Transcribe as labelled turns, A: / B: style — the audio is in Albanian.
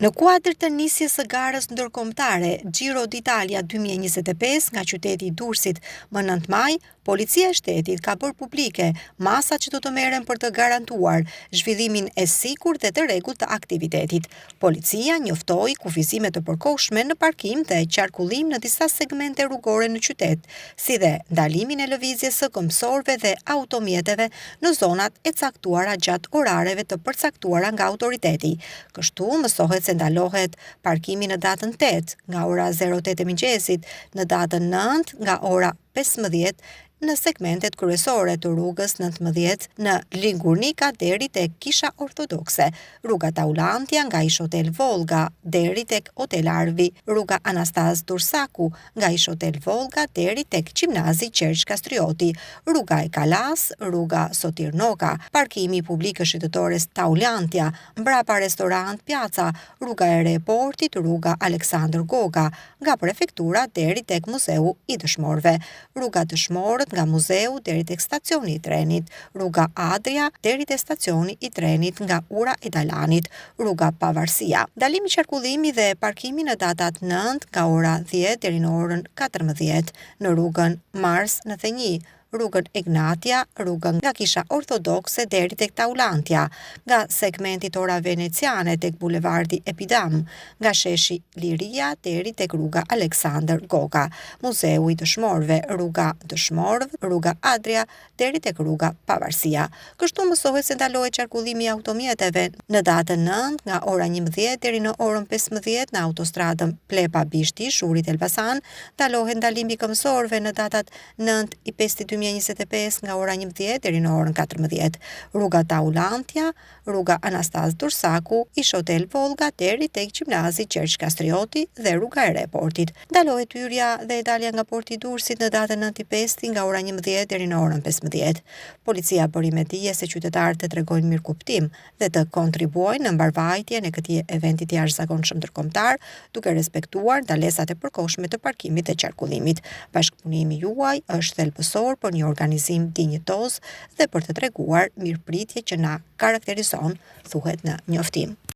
A: Në kuadër të nisjes së garës ndërkombëtare Giro d'Italia 2025 nga qyteti i Durrësit më 9 maj, Policia e Shtetit ka bërë publike masat që do të merren për të garantuar zhvillimin e sigurt dhe të rregullt të aktivitetit. Policia njoftoi kufizime të përkohshme në parkim dhe qarkullim në disa segmente rrugore në qytet, si dhe ndalimin e lëvizjes së këmbësorëve dhe automjeteve në zonat e caktuara gjatë orareve të përcaktuara nga autoriteti. Kështu mësohet se ndalohet parkimi në datën 8 nga ora 08 e mëngjesit, në datën 9 nga ora 15 në segmentet kryesore të rrugës 19 në Lingurnika deri tek Kisha Ortodokse, rruga Taulantia nga ish Hotel Volga deri tek Hotel Arvi, rruga Anastaz Dursaku nga ish Hotel Volga deri tek Gjimnazi Qerç Kastrioti, rruga e Kalas, rruga Sotir Noka, parkimi publik shtetërores Taulantia, mbrapa restorant Pjaca, rruga e Reportit, rruga Aleksandër Goga, nga prefektura deri tek Muzeu i Dëshmorëve, rruga Dëshmorët nga muzeu deri tek stacioni i trenit, rruga Adria deri tek stacioni i trenit nga ura e Dalanit, rruga Pavarësia. Ndalimi qarkullimi dhe parkimi në datat 9 nga ora 10 deri në orën 14 në rrugën Mars në Thenji, rrugën Ignatia, rrugën nga Kisha Ortodokse deri tek Taulantia, nga segmenti Tora Veneciane tek bulevardi Epidam, nga sheshi Liria deri tek rruga Aleksandër Goga, Muzeu i Dëshmorëve, rruga Dëshmorëve, rruga Adria deri tek rruga Pavarësia. Kështu mësohet se ndalohet qarkullimi i automjeteve në datën 9 nga ora 11 deri në orën 15 në autostradën Plepa Bishti, Shurit Elbasan, ndalohet ndalimi i këmbësorëve në datat 9 i 5 2025 nga ora 11 deri në orën 14, rruga Taulantia, rruga Anastaz Dursaku, ish Hotel Volga deri tek Gjimnazi Qerç Kastrioti dhe rruga e Reportit. Ndalohet hyrja dhe dalja nga porti i Durrësit në datën 9/5 nga ora 11 deri në orën 15. Policia bëri me dije se qytetarët të tregojnë mirëkuptim dhe të kontribuojnë në mbarvajtjen e këtij eventi të jashtëzakonshëm ndërkombëtar, duke respektuar ndalesat e përkohshme të parkimit dhe qarkullimit. Bashkëpunimi juaj është thelbësor për një organizim dinjitoz dhe për të treguar mirëpritje që na karakterizon, thuhet në njoftim.